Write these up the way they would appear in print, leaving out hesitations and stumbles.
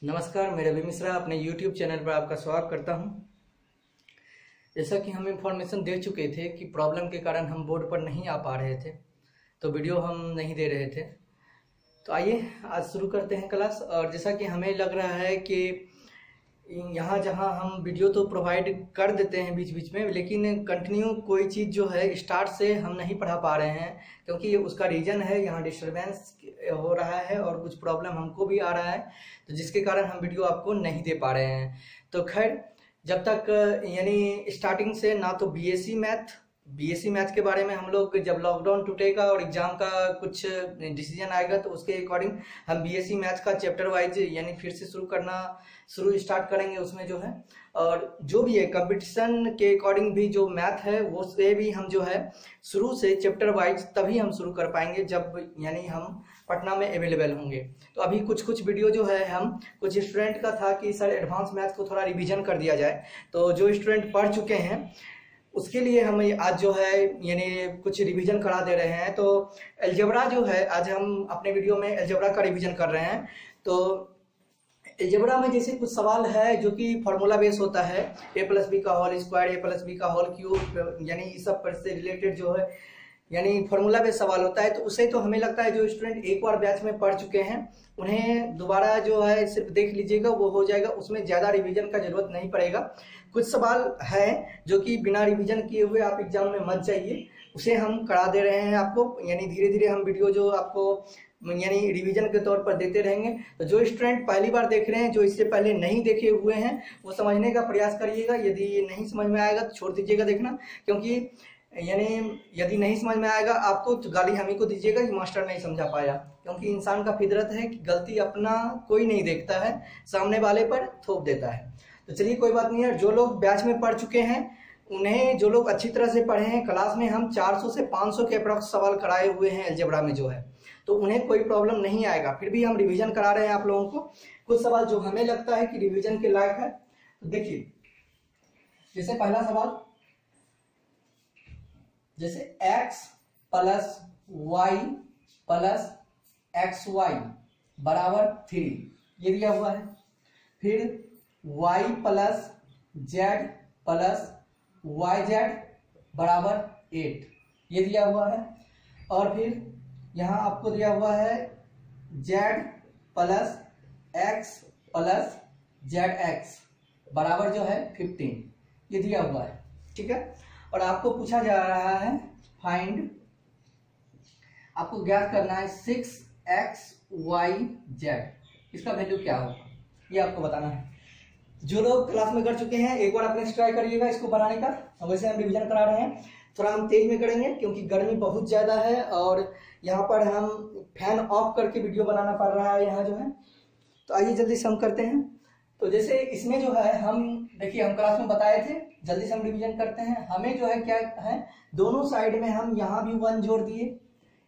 नमस्कार, मेरा अभी मिश्रा अपने YouTube चैनल पर आपका स्वागत करता हूं। जैसा कि हम इंफॉर्मेशन दे चुके थे कि प्रॉब्लम के कारण हम बोर्ड पर नहीं आ पा रहे थे, तो वीडियो हम नहीं दे रहे थे। तो आइए आज शुरू करते हैं क्लास। और जैसा कि हमें लग रहा है कि यहाँ जहाँ हम वीडियो तो प्रोवाइड कर देते हैं बीच बीच में, लेकिन कंटिन्यू कोई चीज़ जो है स्टार्ट से हम नहीं पढ़ा पा रहे हैं, क्योंकि उसका रीज़न है यहाँ डिस्टरबेंस हो रहा है और कुछ प्रॉब्लम हमको भी आ रहा है, तो जिसके कारण हम वीडियो आपको नहीं दे पा रहे हैं। तो खैर, जब तक यानी स्टार्टिंग से ना तो बीएससी मैथ के बारे में हम लोग जब लॉकडाउन टूटेगा और एग्जाम का कुछ डिसीजन आएगा तो उसके अकॉर्डिंग हम बीएससी मैथ का चैप्टर वाइज यानी फिर से शुरू स्टार्ट करेंगे उसमें जो है। और जो भी है कंपटीशन के अकॉर्डिंग भी जो मैथ है वो से भी हम जो है शुरू से चैप्टर वाइज तभी हम शुरू कर पाएंगे जब यानी हम पटना में अवेलेबल होंगे। तो अभी कुछ वीडियो जो है हम कुछ स्टूडेंट का था कि सर एडवांस मैथ को थोड़ा रिवीजन कर दिया जाए, तो जो स्टूडेंट पढ़ चुके हैं उसके लिए हम आज जो है यानी कुछ रिवीजन करा दे रहे हैं। तो अलजेब्रा जो है आज हम अपने वीडियो में अलजेब्रा का रिवीजन कर रहे हैं। तो अलजेब्रा में जैसे कुछ सवाल है जो कि फार्मूला बेस होता है, a+b का होल स्क्वायर, a+b का होल क्यूब, यानी इस सब पर से रिलेटेड जो है यानी फार्मूला बेस सवाल होता है। तो उसे तो हमें लगता है जो स्टूडेंट एक बार बैच में पढ़ चुके हैं उन्हें दोबारा जो है सिर्फ देख लीजिएगा, वो हो जाएगा, उसमें ज़्यादा रिवीजन का जरूरत नहीं पड़ेगा। कुछ सवाल है जो कि बिना रिवीजन किए हुए आप एग्जाम में मत जाइए, उसे हम करा दे रहे हैं आपको, यानी धीरे धीरे हम वीडियो जो आपको यानी रिवीजन के तौर पर देते रहेंगे। तो जो स्टूडेंट पहली बार देख रहे हैं, जो इससे पहले नहीं देखे हुए हैं, वो समझने का प्रयास करिएगा। यदि ये नहीं समझ में आएगा तो छोड़ दीजिएगा देखना, क्योंकि यानी यदि नहीं समझ में आएगा आपको तो गाली हम ही को दीजिएगा कि मास्टर नहीं समझा पाया, क्योंकि इंसान का फितरत है कि गलती अपना कोई नहीं देखता है, सामने वाले पर थोप देता है। तो चलिए कोई बात नहीं है। जो लोग बैच में पढ़ चुके हैं उन्हें, जो लोग अच्छी तरह से पढ़े हैं, क्लास में हम 400 से 500 के अप्रॉक्स सवाल कराए हुए हैं अलजेब्रा में जो है, तो उन्हें कोई प्रॉब्लम नहीं आएगा। फिर भी हम रिवीजन करा रहे हैं आप लोगों को कुछ सवाल जो हमें लगता है कि रिवीजन के लायक है। तो देखिए, जैसे पहला सवाल, जैसे x + y + xy बराबर 3 ये दिया हुआ है। फिर y + z + yz बराबर 8 ये दिया हुआ है। और फिर यहाँ आपको दिया हुआ है z + x + zx बराबर जो है 15 ये दिया हुआ है, ठीक है। और आपको पूछा जा रहा है फाइंड, आपको ज्ञात करना है 6xyz, इसका वैल्यू क्या होगा ये आपको बताना है। जो लोग क्लास में कर चुके हैं एक बार अपने ट्राई करिएगा इसको बनाने का। वैसे हम रिवीजन करा रहे हैं, थोड़ा हम तेज में करेंगे क्योंकि गर्मी बहुत ज़्यादा है और यहाँ पर हम फैन ऑफ करके वीडियो बनाना पड़ रहा है यहाँ जो है। तो आइए जल्दी से हम करते हैं। तो जैसे इसमें जो है हम देखिए, हम क्लास में बताए थे, जल्दी से हम रिवीजन करते हैं। हमें जो है क्या है, दोनों साइड में हम यहाँ भी 1 जोड़ दिए,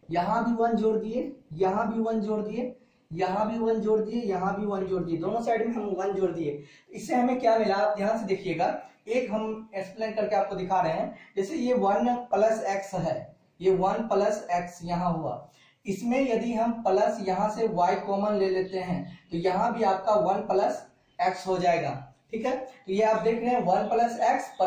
यहाँ भी 1 जोड़ दिए, यहाँ भी 1 जोड़ दिए, यहाँ भी 1 जोड़ दिए, यहाँ भी 1 जोड़ दिए, दोनों साइड में हम 1 जोड़ दिए। इससे हमें क्या मिला, आप ध्यान से देखिएगा, एक हम एक्सप्लेन करके आपको दिखा रहे हैं। जैसे ये 1 + x है, ये 1 + x यहाँ हुआ, इसमें यदि हम प्लस यहाँ से y कॉमन ले लेते हैं तो यहाँ भी आपका 1 + x हो जाएगा, ठीक है। तो ये आप देख रहे हैं 1 + x +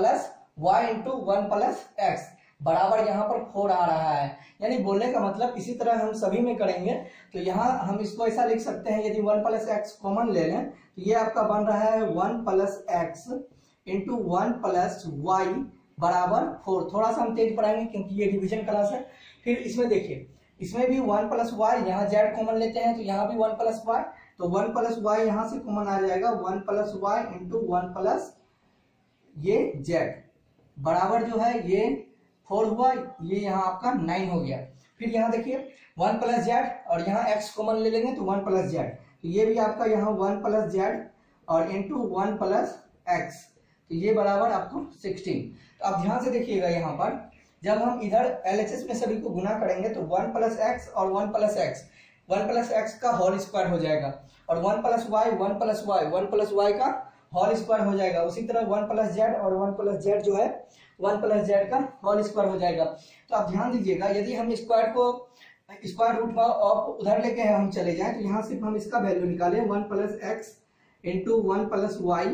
y × 1 + x बराबर यहाँ पर 4 आ रहा है। यानी बोलने का मतलब इसी तरह हम सभी में करेंगे तो यहाँ हम इसको ऐसा लिख सकते हैं, यदि 1 + x कॉमन ले लें तो ये आपका बन रहा है 1 + x × 1 + y बराबर 4। थोड़ा सा हम तेज पढ़ाएंगे क्योंकि ये रिवीजन क्लास है। फिर इसमें देखिए, इसमें भी 1 + y, यहाँ z कॉमन लेते हैं तो यहाँ भी 1 + y, तो 1 + y यहाँ से कॉमन आ जाएगा, 1 + y × 1 + ये z बराबर जो है ये 4 हुआ, ये यहाँ आपका 9 हो गया। फिर यहाँ देखिए 1 + z और यहाँ x कॉमन ले लेंगे तो 1 + z, तो ये भी आपका यहाँ 1 + z और इंटू 1 + x, तो ये बराबर आपको 16। तो आप ध्यान से देखिएगा, यहाँ पर जब हम इधर LHS में सभी को गुना करेंगे तो 1 + x और 1 + x, 1 + x का होल स्क्वायर हो जाएगा और 1 + y, 1 + y, 1 + y का होल स्क्वायर हो जाएगा। उसी तरह 1 + z और 1 + z जो है 1 + z का होल स्क्वायर हो जाएगा। तो आप ध्यान दीजिएगा, यदि हम स्क्वायर को स्क्वायर रूट ऑफ उधर लेके हम चले जाएं तो यहाँ सिर्फ हम इसका वैल्यू निकालें 1 + x into 1 plus Y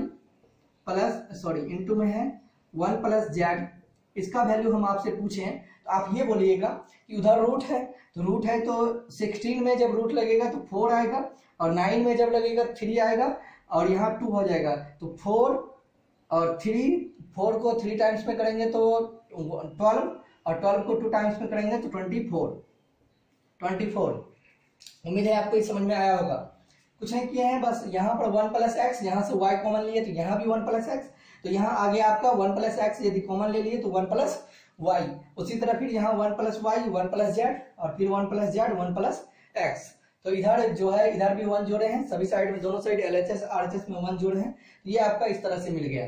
plus sorry into में है 1 प्लस जेड, इसका वैल्यू हम आपसे पूछें तो आप ये बोलिएगा कि उधर रूट है, तो रूट है तो 16 में जब रूट लगेगा तो 4 आएगा, और 9 में जब लगेगा 3 आएगा, और यहाँ 2 हो जाएगा, तो 4 और 3, 4 को 3 टाइम्स में करेंगे तो 12, और 12 को 2 टाइम्स में करेंगे तो 24। उम्मीद है आपको ये समझ में आया होगा। कुछ नहीं किए हैं, बस यहाँ पर 1 प्लस एक्स, यहाँ से y कॉमन लिए तो यहाँ भी 1 प्लस एक्स, तो यहाँ आ गया आपका 1 प्लस एक्स, यदि कॉमन ले लिए तो 1 प्लस वाई। उसी तरह फिर यहाँ 1 प्लस वाई 1 प्लस जेड, और फिर 1 प्लस जेड 1 प्लस एक्स। तो इधर जो है इधर भी 1 जोड़े हैं, सभी साइड में दोनों साइड LHS RHS में 1 जोड़े हैं, ये आपका इस तरह से मिल गया।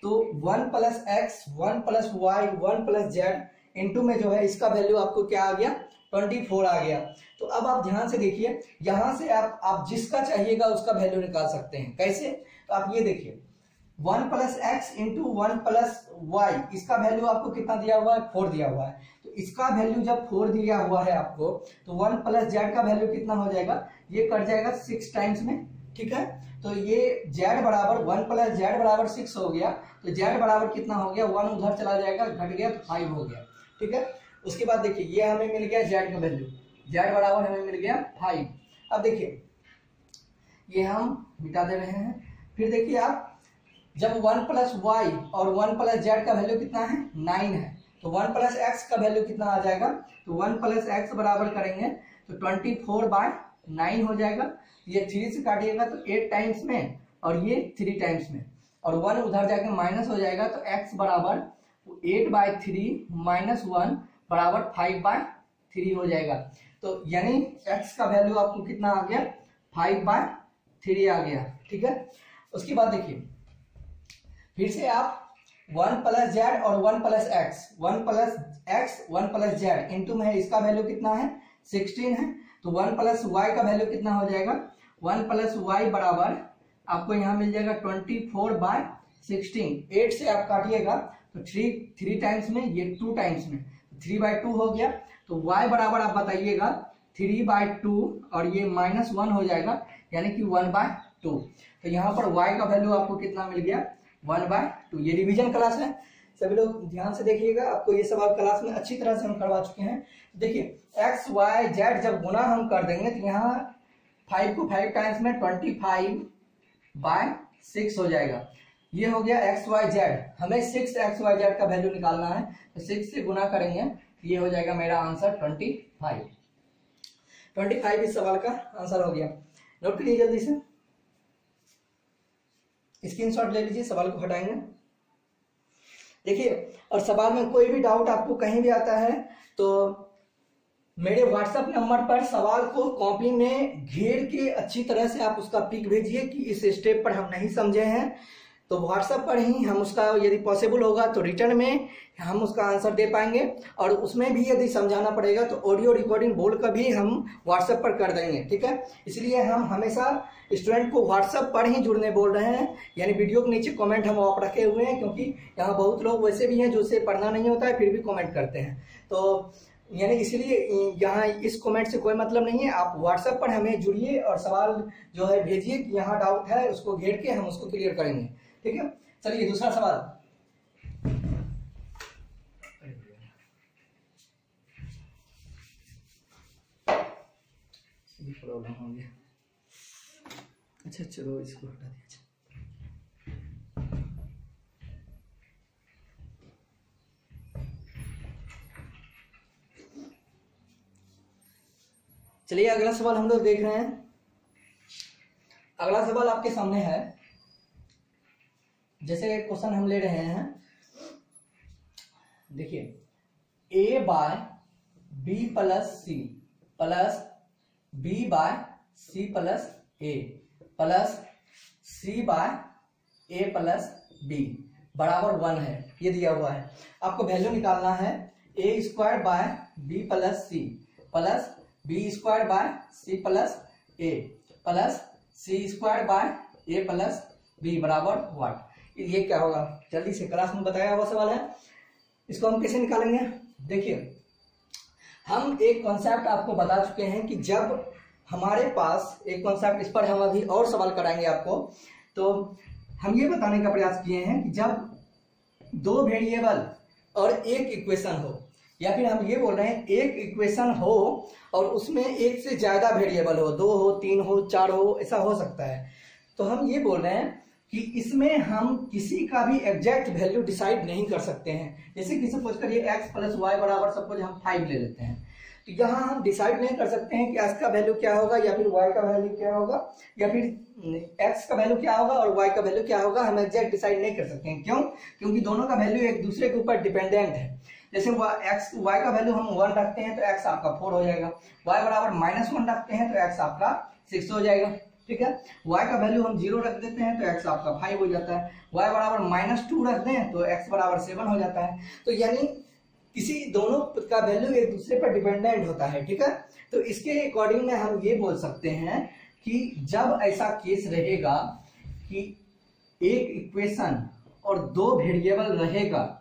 तो 1 plus X 1 plus Y 1 plus Z into में जो है इसका वैल्यू आपको क्या आ गया 24 आ गया। तो अब आप ध्यान से देखिए, यहां से आप जिसका चाहिएगा उसका वैल्यू निकाल सकते हैं। कैसे? तो आप ये देखिए 1 plus X into 1 plus Y, इसका वैल्यू आपको कितना दिया हुआ है 4 दिया हुआ है। तो इसका वैल्यू जब 4 दिया हुआ है आपको, तो 1 प्लस जेड का वैल्यू कितना हो जाएगा, ये कट जाएगा 6 टाइम्स में, ठीक है। तो ये जेड बराबर 1 प्लस जेड बराबर 6 हो गया, तो जेड बराबर कितना हो गया 1 उधर चला जाएगा, घट गया तो 5 हो गया, ठीक है। उसके बाद देखिए ये हमें मिल गया जेड का वैल्यू, जेड बराबर हमें मिल गया 5। अब देखिए ये हम मिटा दे रहे हैं। फिर देखिए आप जब 1 प्लस वाई और 1 प्लस जेड का वैल्यू कितना है 9 है, तो 1 प्लस एक्स का वैल्यू कितना आ जाएगा, तो 1 प्लस एक्स बराबर करेंगे तो 24/9 हो जाएगा। ये 3 से काटिएगा तो 8 टाइम्स में, और ये 3 टाइम्स में, और 1 उधर जाके माइनस हो जाएगा, तो x बराबर 8/3 माइनस 1 बराबर 5/3 हो जाएगा। तो यानी x का वैल्यू आपको कितना आ गया 5/3 आ गया, ठीक है। उसके बाद देखिए फिर से आप 1 प्लस जेड और 1 plus X 1 plus X 1 plus Z into में है, इसका वैल्यू कितना है 16 है, तो 1 प्लस वाई का वैल्यू कितना हो जाएगा 1 प्लस वाई बराबर आपको यहाँ मिल जाएगा 24/16। 8 से आप काटिएगा तो 3 टाइम्स में, ये 2 टाइम्स में, 3/2 हो गया। तो y बराबर आप बताइएगा 3/2, और ये -1 हो जाएगा, यानी कि 1/2। तो यहाँ पर y का वैल्यू आपको कितना मिल गया 1/2। ये रिवीजन क्लास है, सभी लोग ध्यान से देखिएगा, आपको ये सवाल क्लास में अच्छी तरह से हम करवा चुके हैं। देखिए x y z जब गुना हम कर देंगे तो यहाँ 5 को 5 टाइम्स में 25/6 हो जाएगा। ये हो गया x y z, हमें 6x y z का वैल्यू निकालना है, तो 6 से गुना करेंगे, ये हो जाएगा मेरा आंसर 25 इस सवाल का आंसर हो गया। नोट करिए जल्दी से, स्क्रीनशॉट ले लीजिए, सवाल को हटाएंगे। देखिए और सवाल में कोई भी डाउट आपको कहीं भी आता है तो मेरे व्हाट्सएप नंबर पर सवाल को कॉपी में घेर के अच्छी तरह से आप उसका पिक भेजिए कि इस स्टेप पर हम नहीं समझे हैं, तो व्हाट्सएप पर ही हम उसका यदि पॉसिबल होगा तो रिटर्न में हम उसका आंसर दे पाएंगे, और उसमें भी यदि समझाना पड़ेगा तो ऑडियो रिकॉर्डिंग बोल कर भी हम व्हाट्सएप पर कर देंगे, ठीक है। इसलिए हम हमेशा स्टूडेंट को व्हाट्सएप पर ही जुड़ने बोल रहे हैं, यानी वीडियो के नीचे कमेंट हम आप रखे हुए हैं, क्योंकि यहाँ बहुत लोग वैसे भी हैं जो उसे पढ़ना नहीं होता है फिर भी कमेंट करते हैं। तो यानी इसलिए यहाँ इस कमेंट से कोई मतलब नहीं है, आप व्हाट्सएप पर हमें जुड़िए और सवाल जो है भेजिए कि यहाँ डाउट है, उसको घेर के हम उसको क्लियर करेंगे, ठीक है। चलिए दूसरा सवाल, प्रॉब्लम हो गया, अच्छा चलो इसको हटा दिया। चलिए अगला सवाल हम लोग देख रहे हैं। अगला सवाल आपके सामने है, जैसे क्वेश्चन हम ले रहे हैं, देखिए a/b + c plus b/c + a plus c/a + b बराबर 1 है, ये दिया हुआ है। आपको वैल्यू निकालना है a² b + c plus b² c + a plus c² a + b बराबर 1। ये क्या होगा, जल्दी से, क्लास में बताया हुआ सवाल है, इसको हम कैसे निकालेंगे। देखिए हम एक कॉन्सेप्ट आपको बता चुके हैं कि जब हमारे पास एक कॉन्सेप्ट, इस पर हम अभी और सवाल कराएंगे आपको। तो हम ये बताने का प्रयास किए हैं कि जब दो वेरिएबल और एक इक्वेशन हो, या फिर हम ये बोल रहे हैं एक इक्वेशन हो और उसमें एक से ज्यादा वेरिएबल हो, 2 हो, 3 हो, 4 हो, ऐसा हो सकता है। तो हम ये बोल रहे हैं कि इसमें हम किसी का भी एग्जैक्ट वैल्यू डिसाइड नहीं कर सकते हैं। जैसे कि सपोज करिए x प्लस वाई बराबर सपोज हम 5 ले लेते हैं, तो यहाँ हम डिसाइड नहीं कर सकते हैं कि x का वैल्यू क्या होगा या फिर y का वैल्यू क्या होगा या फिर x का वैल्यू क्या होगा और y का वैल्यू क्या होगा, हम एग्जैक्ट डिसाइड नहीं कर सकते हैं। क्यों? क्योंकि दोनों का वैल्यू एक दूसरे के ऊपर डिपेंडेंट है। जैसे y का वैल्यू हम 1 रखते हैं तो x आपका 4 हो जाएगा, y बराबर -1 रखते हैं तो x आपका 6 हो जाएगा, ठीक है। y का वैल्यू हम 0 रख देते हैं तो x आपका 5 हो जाता है, y बराबर -2 रख दें तो x बराबर 7 हो जाता है। तो यानी किसी दोनों का वैल्यू एक दूसरे पर डिपेंडेंट होता है, ठीक है। तो इसके अकॉर्डिंग में हम ये बोल सकते हैं कि जब ऐसा केस रहेगा कि एक इक्वेशन और 2 वेरिएबल रहेगा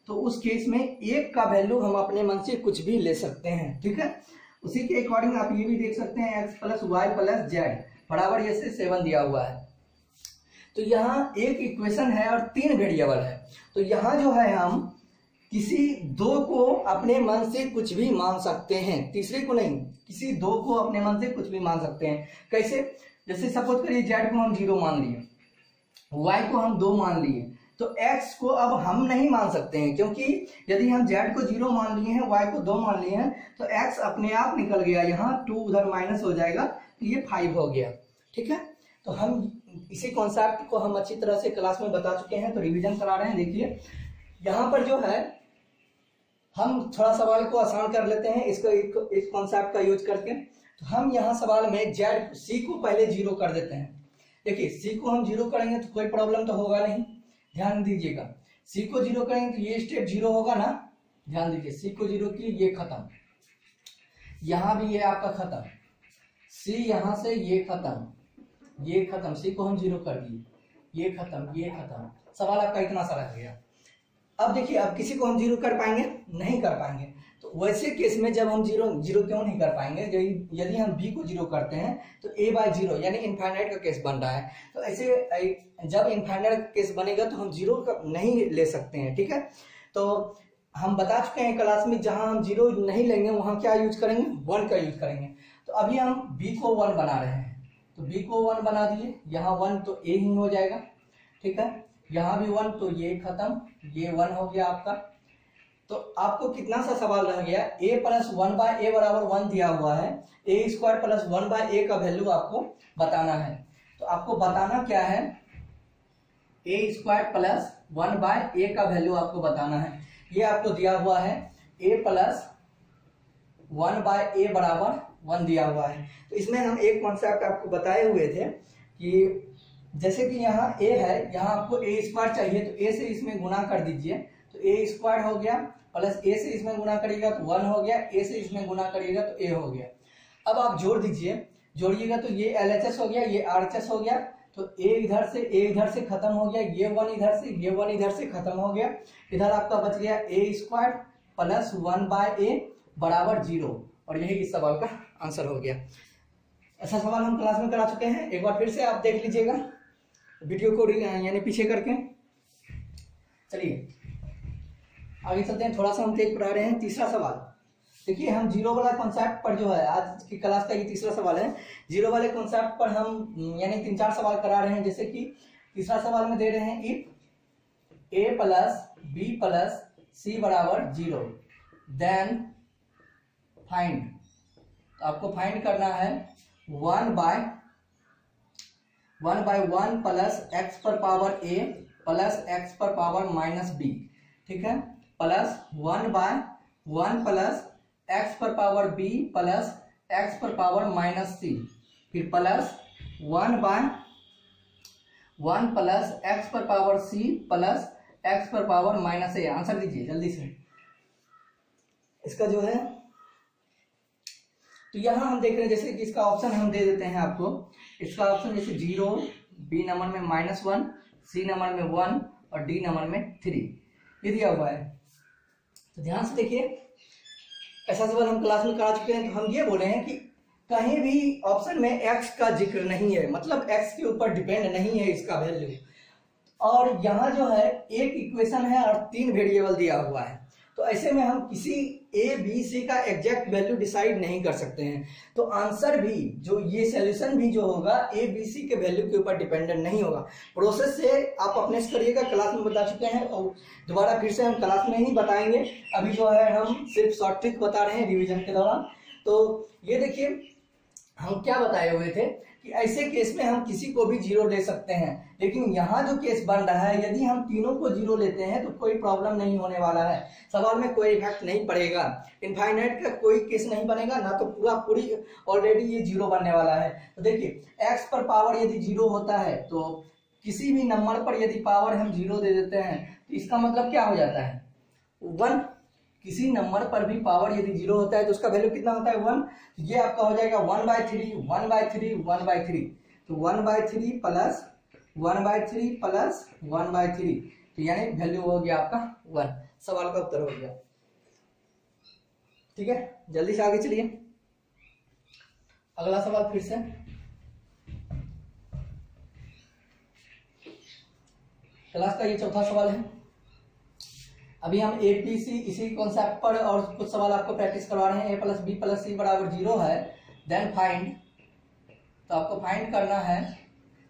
तो उस केस में एक का वैल्यू हम अपने मन से कुछ भी ले सकते हैं, ठीक है। उसी के अकॉर्डिंग आप ये भी देख सकते हैं x plus Y plus Z बराबर ये से 7 दिया हुआ है। तो यहाँ एक इक्वेशन है और 3 वेरिएबल है, तो यहाँ जो है हम किसी 2 को अपने मन से कुछ भी मान सकते हैं, तीसरे को नहीं, किसी 2 को अपने मन से कुछ भी मान सकते हैं। कैसे? जैसे सपोज करिए z को हम 0 मान लिए, y को हम 2 मान लिए, तो x को अब हम नहीं मान सकते हैं, क्योंकि यदि हम z को 0 मान लिए हैं, y को 2 मान लिए हैं, तो x अपने आप निकल गया, यहाँ 2 उधर माइनस हो जाएगा तो ये 5 हो गया, ठीक है। तो हम इसी कॉन्सेप्ट को हम अच्छी तरह से क्लास में बता चुके हैं, तो रिवीजन करा रहे हैं। देखिए यहाँ पर जो है हम थोड़ा सवाल को आसान कर लेते हैं इसको इस कॉन्सेप्ट का यूज करके। तो हम यहाँ सवाल में c को पहले 0 कर देते हैं। देखिए c को हम 0 करेंगे तो कोई प्रॉब्लम तो होगा नहीं, ध्यान दीजिएगा। c को 0 करेंगे तो ये स्टेप 0 होगा ना, ध्यान दीजिए। c को 0 की ये खत्म, यहाँ भी ये आपका खत्म, c यहाँ से ये खत्म, ये खत्म, c को हम 0 कर दिए, ये खत्म, ये खत्म। सवाल आपका इतना सा रह गया। अब देखिए अब किसी को हम 0 कर पाएंगे? नहीं कर पाएंगे। तो वैसे केस में जब हम 0 क्यों नहीं कर पाएंगे? यदि हम b को 0 करते हैं तो a/0 यानी इनफाइनाइट का केस बन रहा है। तो ऐसे जब इनफाइनाइट केस बनेगा तो हम 0 नहीं ले सकते हैं, ठीक है। तो हम बता चुके हैं क्लास में, जहां हम 0 नहीं लेंगे वहां क्या यूज करेंगे? 1 का यूज करेंगे। तो अभी हम b को 1 बना रहे हैं, तो b को 1 बना दिए, यहाँ 1 तो a ही हो जाएगा, ठीक है। यहाँ भी 1 तो ये खत्म, ये 1 हो गया आपका। तो आपको कितना सा सवाल रह गया? a प्लस 1/a बराबर 1 दिया हुआ है, a² प्लस 1/a का वैल्यू आपको बताना है। तो आपको बताना क्या है? a² प्लस 1/a का वैल्यू आपको बताना है। ये आपको दिया हुआ है a प्लस 1/a बराबर 1 दिया हुआ है। तो इसमें हम एक कॉन्सेप्ट आपको बताए हुए थे कि जैसे कि यहाँ a है, यहाँ आपको a² चाहिए तो a से इसमें गुना कर दीजिए, तो a² हो गया, प्लस a से इसमें गुना करिएगा तो 1 हो गया, a से इसमें गुना करिएगा तो a हो गया। अब आप जोड़ दीजिए, जोड़िएगा तो ये LHS हो गया, ये RHS हो गया, तो a इधर से खत्म हो गया, ये 1 इधर से, ये 1 इधर से खत्म हो गया। इधर आपका बच गया a² प्लस 1/a बराबर 0, और यही इस सवाल का आंसर हो गया। ऐसा सवाल हम क्लास में करा चुके हैं, एक बार फिर से आप देख लीजिएगा वीडियो को यानी पीछे करके। चलिए आगे चलते हैं, थोड़ा सा हम तेज पढ़ा रहे हैं। तीसरा सवाल देखिए, हम 0 वाला कॉन्सेप्ट पर जो है आज की क्लास का ये तीसरा सवाल है। 0 वाले कॉन्सेप्ट पर हम यानी 3-4 सवाल करा रहे हैं। जैसे कि तीसरा सवाल में दे रहे हैं if a plus b plus c बराबर 0 देन फाइंड। तो आपको फाइंड करना है 1/1 प्लस x पर पावर a प्लस x पर पावर -b, ठीक है, प्लस 1/1 प्लस x पर पावर b प्लस x पर पावर -c, फिर प्लस 1/1 प्लस x पर पावर c प्लस x पर पावर -a। आंसर दीजिए जल्दी से इसका जो है। तो यहाँ हम देख रहे हैं जैसे कि इसका ऑप्शन हम दे देते हैं आपको। इसका ऑप्शन जैसे 0, b नंबर में -1, c नंबर में 1 और d नंबर में 3 ये दिया हुआ है। तो ध्यान से देखिए, ऐसा सवाल हम क्लास में करा चुके हैं। तो हम ये बोले हैं कि कहीं भी ऑप्शन में x का जिक्र नहीं है, मतलब x के ऊपर डिपेंड नहीं है इसका वैल्यू। और यहाँ जो है एक इक्वेशन है और 3 वेरिएबल दिया हुआ है, तो ऐसे में हम किसी ए बी सी का एग्जैक्ट वैल्यू डिसाइड नहीं कर सकते हैं। तो आंसर भी जो ये सॉल्यूशन भी जो होगा ए बी सी के वैल्यू के ऊपर डिपेंडेंट नहीं होगा। प्रोसेस से आप अपने से करिएगा, क्लास में बता चुके हैं और दोबारा फिर से हम क्लास में ही बताएंगे। अभी जो है हम सिर्फ शॉर्ट ट्रिक बता रहे हैं रिविजन के दौरान। तो ये देखिए हम क्या बताए हुए थे कि ऐसे केस में हम किसी को भी जीरो ले सकते हैं, लेकिन यहाँ जो केस बन रहा है यदि हम तीनों को जीरो लेते हैं तो कोई प्रॉब्लम नहीं होने वाला है, सवाल में कोई इफेक्ट नहीं पड़ेगा, इनफाइनाइट का कोई केस नहीं बनेगा ना, तो पूरी ऑलरेडी ये जीरो बनने वाला है। तो देखिए एक्स पर पावर यदि जीरो होता है तो किसी भी नंबर पर यदि पावर हम जीरो दे देते हैं तो इसका मतलब क्या हो जाता है 1। किसी नंबर पर भी पावर यदि जीरो होता है तो उसका वैल्यू कितना होता है 1। तो ये आपका हो जाएगा 1/3 1/3 1/3, तो 1/3 प्लस 1/3 प्लस 1/3, तो यानी वैल्यू हो गया आपका 1। सवाल का उत्तर हो गया। ठीक है, जल्दी से आगे चलिए। अगला सवाल फिर से क्लास का ये चौथा सवाल है। अभी हम ए बी सी इसी कॉन्सेप्ट पर और कुछ सवाल आपको प्रैक्टिस करवा रहे हैं। a + b + c = 0 है, देन फाइंड, तो आपको फाइंड करना है।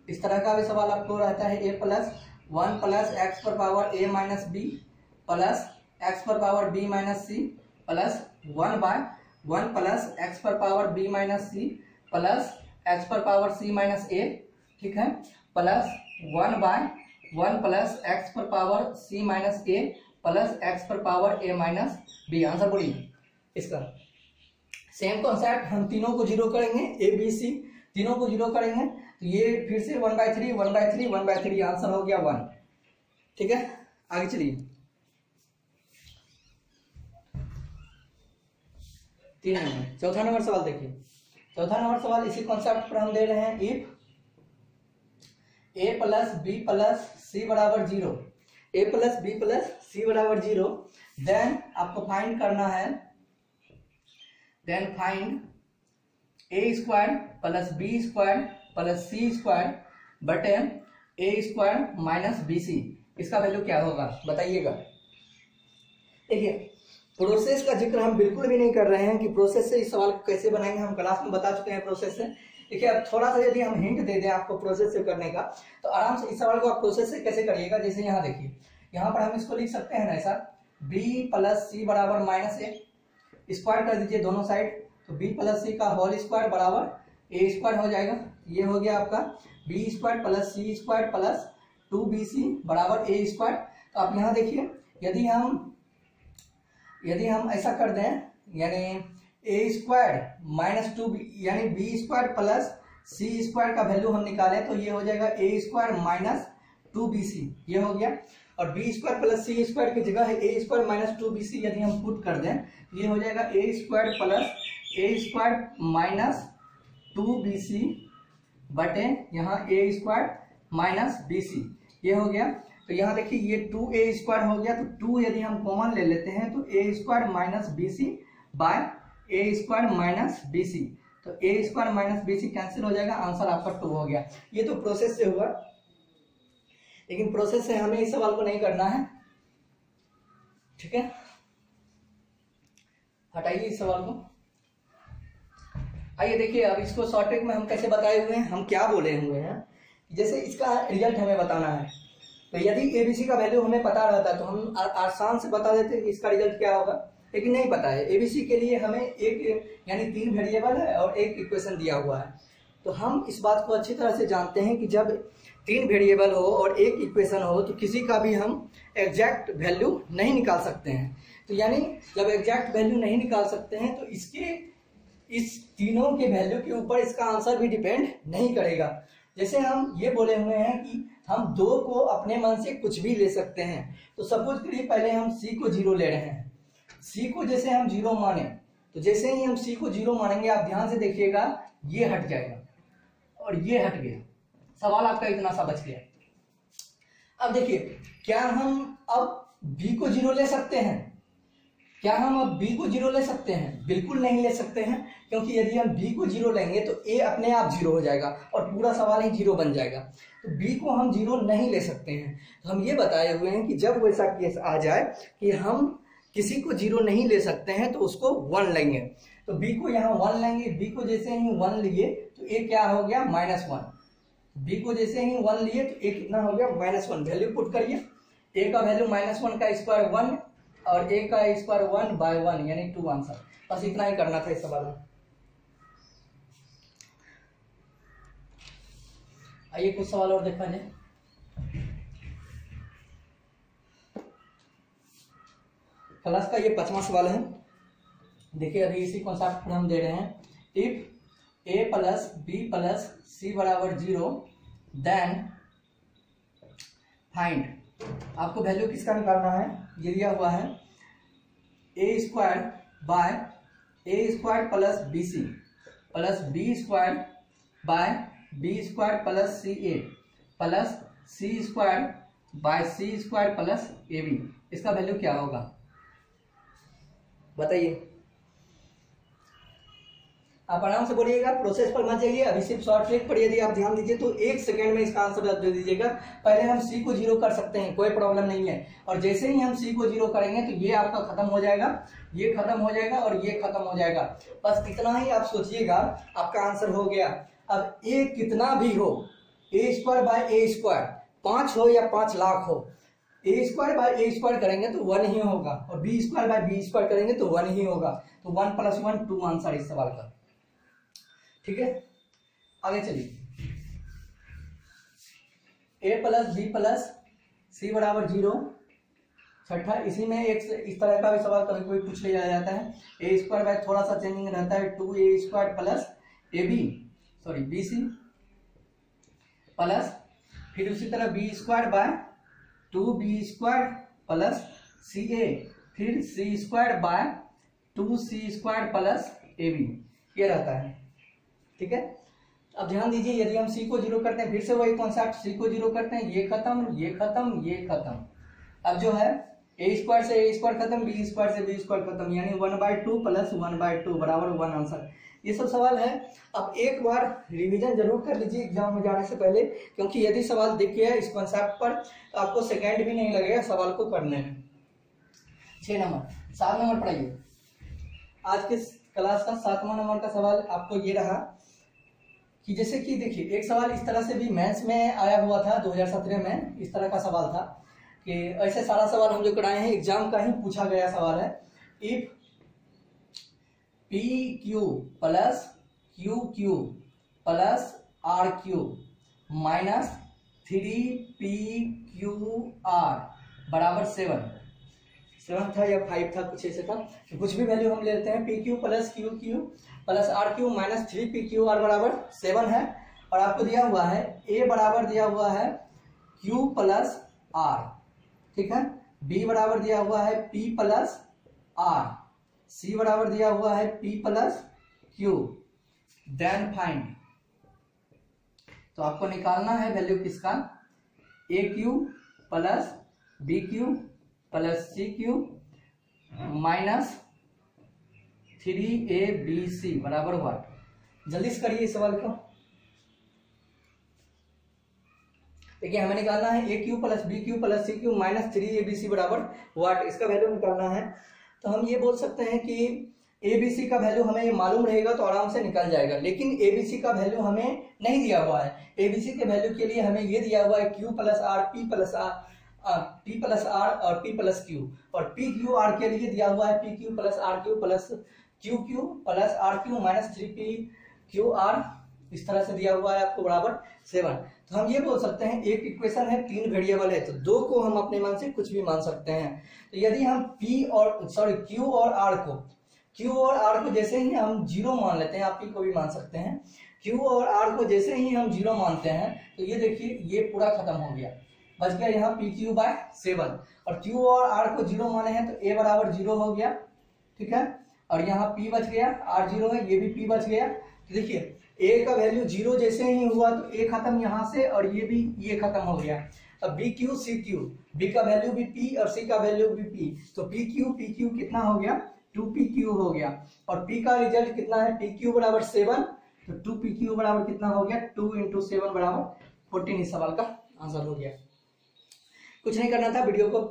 इस तरह का भी सवाल आपको रहता है a + 1 + x पर power a - b plus x पर power b - c plus 1/1 plus x पर power b - c plus x पर पावर c - a, ठीक है, प्लस 1/1 प्लस x पर power c - a plus x पर पावर a - b। आंसर बोलिए इसका। Same concept, हम तीनों को जीरो करेंगे, ए बी सी तीनों को जीरो करेंगे, तो ये फिर से 1/3 1/3 1/3, आंसर हो गया 1। ठीक है, आगे चलिए। 3 नंबर चौथा नंबर सवाल देखिए। चौथा नंबर सवाल इसी कॉन्सेप्ट पर हम दे रहे हैं। If a + b + c = 0, a + b + c = 0, then आपको फाइंड करना है, then find a² + b² + c² बटे a² - bc, इसका वैल्यू क्या होगा बताइएगा। देखिए प्रोसेस का जिक्र हम बिल्कुल भी नहीं कर रहे हैं कि प्रोसेस से इस सवाल को कैसे बनाएंगे, हम क्लास में बता चुके हैं प्रोसेस से। देखिए अब थोड़ा सा यदि हम हिंट दे दें आपको प्रोसेस से करने का, तो आराम से इस सवाल को आप प्रोसेस से कैसे करिएगा। जैसे यहाँ देखिए, यहाँ पर हम इसको लिख सकते हैं ना ऐसा, b + c = -a, स्क्वायर कर दीजिए दोनों साइड, तो b + c का होल स्क्वायर बराबर a² हो जाएगा। ये हो गया आपका b² + c² प्लस 2bc बराबर a²। तो आप यहाँ देखिए यदि हम ऐसा कर दें, यानी a² - 2b यानी b² + c² का वैल्यू हम निकालें तो ये हो जाएगा a² - 2bc, ये हो गया। और b² + c² की जगह है a² - 2bc यदि हम पुट कर दें, ये हो जाएगा a² + 2bc बटे यहाँ a² - bc, ये हो गया। तो यहाँ देखिए ये 2a² हो गया, तो 2 यदि हम कॉमन ले लेते हैं तो a² - bc bye a² - bc, तो a² - bc कैंसिल हो जाएगा, आंसर आपका 2 हो गया। ये तो प्रोसेस से हुआ, लेकिन प्रोसेस से हमें इस सवाल को नहीं करना है। ठीक है, हटाइए इस सवाल को। आइए देखिए अब इसको शॉर्ट ट्रिक में हम कैसे बताए हुए हैं, हम क्या बोले हुए हैं। जैसे इसका रिजल्ट हमें बताना है, तो यदि एबीसी का वैल्यू हमें पता रहता तो हम आसान से बता देते कि इसका रिजल्ट क्या होगा, लेकिन नहीं पता है। एबीसी के लिए हमें एक यानी 3 वेरिएबल है और एक इक्वेशन दिया हुआ है। तो हम इस बात को अच्छी तरह से जानते हैं कि जब 3 वेरिएबल हो और एक इक्वेशन हो तो किसी का भी हम एग्जैक्ट वैल्यू नहीं निकाल सकते हैं। तो यानी जब एग्जैक्ट वैल्यू नहीं निकाल सकते हैं तो इस तीनों के वैल्यू के ऊपर इसका आंसर भी डिपेंड नहीं करेगा। जैसे हम ये बोले हुए हैं कि हम 2 को अपने मन से कुछ भी ले सकते हैं, तो सपोज करिए पहले हम c को 0 ले रहे हैं। c को जैसे हम 0 माने, तो जैसे ही हम c को 0 मानेंगे, आप ध्यान से देखिएगा, ये हट जाएगा और ये हट गया, सवाल आपका इतना सा बच गया। अब देखिए क्या हम अब b को 0 ले सकते हैं? क्या हम अब b को 0 ले सकते हैं? बिल्कुल नहीं ले सकते हैं, क्योंकि यदि हम b को 0 लेंगे तो a अपने आप 0 हो जाएगा और पूरा सवाल ही 0 बन जाएगा। तो b को हम 0 नहीं ले सकते हैं। तो हम ये बताए हुए हैं कि जब वैसा केस आ जाए कि हम किसी को 0 नहीं ले सकते हैं तो उसको 1 लेंगे। तो b को यहाँ 1 लेंगे, b को जैसे ही 1 लिए तो a क्या हो गया? -1। b को जैसे ही 1 लिए तो a कितना हो गया? -1। वैल्यू पुट करिए, a का वैल्यू -1 का स्क्वायर 1 और a का स्क्वायर 1/1 यानी 2 आंसर। बस इतना ही करना था इस सवाल में। आइए कुछ सवाल और देखा जाए। क्लास का ये 5वां सवाल है। देखिए अभी इसी कॉन्सेप्ट पर हम दे रहे हैं। If a plus b plus c बराबर 0 देन फाइंड। आपको वैल्यू किसका निकालना है? ये दिया हुआ है a square by a square plus bc plus b square by b square plus ca plus c square by c square plus ab। इसका वैल्यू क्या होगा बताइए? आप आराम से बोलिएगा, प्रोसेस पर मत जाइए। अभी सिर्फ शॉर्ट ट्रिक पर यदि आप ध्यान दीजिए तो 1 सेकंड में इसका आंसर दे दीजिएगा। पहले हम c को 0 कर सकते हैं, कोई प्रॉब्लम नहीं है। और जैसे ही हम c को 0 करेंगे तो ये आपका खत्म हो जाएगा, ये खत्म हो जाएगा और ये खत्म हो जाएगा। बस इतना ही आप सोचिएगा, आपका आंसर हो गया। अब a कितना भी हो, a square by a square, 5 हो या 5 लाख हो, a square by a square करेंगे तो 1 ही होगा और b square by b square करेंगे तो 1 ही होगा। तो 1 + 1 2 आंसर इस सवाल का। ठीक है, आगे चलिए। a plus b plus c बराबर 0। छठा, इसी में एक इस तरह का भी सवाल कभी कोई पूछ लिया जाता है। a स्क्वायर बाय थोड़ा सा चेंजिंग रहता है 2a square plus bc plus फिर उसी तरह b square by 2b square plus ca फिर c square by 2c square plus ab ये रहता है। ठीक है, अब ध्यान दीजिए, यदि हम c को 0 करते हैं, फिर से वही कॉन्सेप्ट, c को 0 करते हैं, ये खत्म ये खत्म ये खत्म। अब जो है a स्क्वायर से a स्क्वायर खत्म, b स्क्वायर से b स्क्वायर खत्म, यानी 1/2 प्लस 1/2 बराबर 1 आंसर। ये सब सवाल है। अब एक बार रिवीजन जरूर कर लीजिए एग्जाम में जाने से पहले, क्योंकि यदि सवाल दिख गया इस कॉन्सेप्ट पर आपको सेकेंड भी नहीं लगेगा सवाल को करने में। 6 नंबर, 7 नंबर पढ़ाइए। आज के क्लास का 7वां नंबर का सवाल आपको ये रहा कि जैसे कि देखिए, एक सवाल इस तरह से भी मैथ्स में आया हुआ था 2017 में। इस तरह का सवाल था कि ऐसे सारा सवाल हम जो कराए हैं एग्जाम का ही पूछा गया सवाल है। If P Q plus Q Q plus R Q minus 3p Q R बराबर 7 था या 5 था, कुछ ऐसे था। तो कुछ भी वैल्यू हम ले लेते हैं। P Q plus Q Q plus R Q minus 3p Q R बराबर 7 है। और आपको दिया हुआ है a बराबर दिया हुआ है q प्लस आर, ठीक है, b बराबर दिया हुआ है p प्लस आर, c बराबर दिया हुआ है p plus q। Then find, तो आपको निकालना है वैल्यू किसका? a Q plus b Q plus c Q minus 3abc बराबर व्हाट? जल्दी से करिए इस सवाल को। देखिए, हमें निकालना है a Q plus b Q plus c Q minus 3abc बराबर व्हाट, इसका वैल्यू निकालना है। तो हम ये बोल सकते हैं कि abc का वैल्यू हमें ये मालूम रहेगा तो आराम से निकल जाएगा, लेकिन abc का वैल्यू हमें नहीं दिया हुआ है। abc के वैल्यू के लिए हमें ये दिया हुआ है q plus R p plus R और p प्लस q, और p क्यू आर के लिए दिया हुआ है p Q plus R Q plus q Q plus R Q minus 3p Q R, इस तरह से दिया हुआ है आपको बराबर 7। तो हम ये बोल सकते हैं एक इक्वेशन है 3 वेरिएबल है, तो 2 को हम अपने मन से कुछ भी मान सकते हैं। तो यदि हम q और r को जैसे ही हम 0 मान लेते हैं, आप p को भी मान सकते हैं, q और r को जैसे ही हम 0 मानते हैं तो ये देखिए ये पूरा खत्म हो गया, बच गया यहाँ पी क्यू बाय 7। और q और r को 0 माने हैं तो a बराबर 0 हो गया, ठीक है, और यहाँ p बच गया, r 0 है, ये भी p बच गया। तो देखिए a का वैल्यू 0 जैसे ही हुआ तो a खत्म यहाँ से और ये भी ये खत्म हो गया। अब B Q C Q, B का वैल्यू भी पी और सी का वैल्यू भी पी, तो पी क्यू कितना हो गया 2pq हो गया, और p का रिजल्ट कितना है pq बराबर 7, तो 2pq बराबर कितना हो गया 2 × 7 बराबर 14। इस सवाल का आंसर हो गया। कुछ नहीं करना था, वीडियो को हम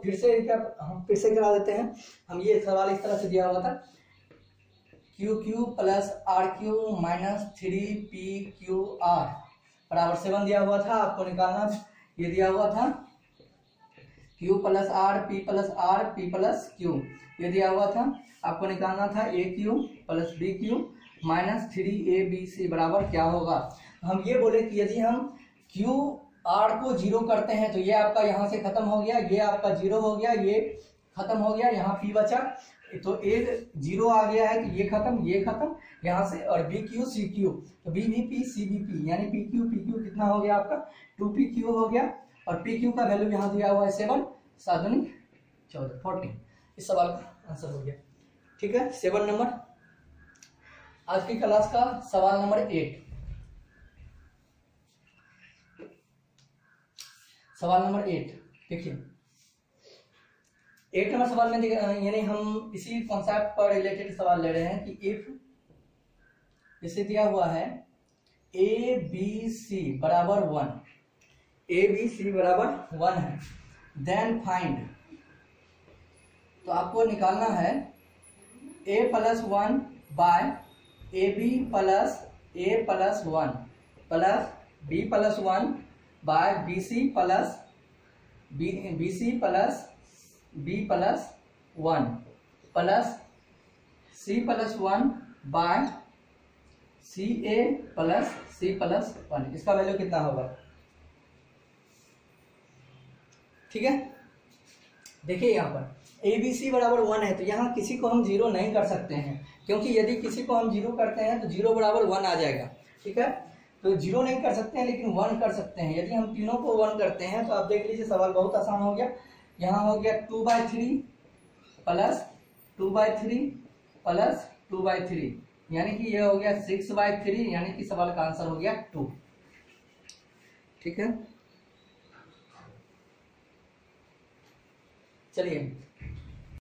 फिर से करा देते हैं। हम ये सवाल इस तरह से दिया हुआ था QQ plus RQ minus 3PQR बराबर 7 दिया हुआ था, आपको निकालना ये दिया हुआ था Q plus R P plus R P plus Q, ये दिया हुआ था, आपको निकालना था AQ plus BQ minus 3ABC बराबर क्या होगा। हम ये बोले कि यदि हम Q R को 0 करते हैं तो ये आपका यहाँ से खत्म हो गया, ये आपका 0 हो गया, ये खत्म हो गया, यहाँ P बचा, तो एक 0 आ गया है, तो ये खत्म यहाँ से, और BQ CQ तो BVP CVP यानी PQ कितना हो गया आपका 2PQ हो गया, और PQ का वैल्यू यहाँ दिया हुआ है 7, 7 × 14 14। इस सवाल का आंसर हो गया। ठीक है, 7 नंबर आज की क्लास का सवाल नंबर 8। सवाल नंबर 8 देखिए, 8 नंबर सवाल में यानी हम इसी कॉन्सेप्ट पर रिलेटेड सवाल ले रहे हैं कि इफ जैसे दिया हुआ है ABC बराबर 1, ABC बराबर 1 है, देन फाइंड, तो आपको निकालना है A plus 1 by AB plus A plus 1 plus B plus 1 by BC plus BC plus B plus 1 plus C plus 1 by CA plus C plus 1, इसका वैल्यू कितना होगा। ठीक है, देखिए यहाँ पर ABC बराबर 1 है, तो यहाँ किसी को हम 0 नहीं कर सकते हैं, क्योंकि यदि किसी को हम 0 करते हैं तो 0 बराबर 1 आ जाएगा। ठीक है, तो 0 नहीं कर सकते हैं लेकिन 1 कर सकते हैं। यदि हम तीनों को 1 करते हैं तो आप देख लीजिए सवाल बहुत आसान हो गया। यहाँ हो गया 2/3 प्लस 2/3 प्लस 2/3, यानी कि यह हो गया 6/3, यानी कि सवाल का आंसर हो गया 2। ठीक है, चलिए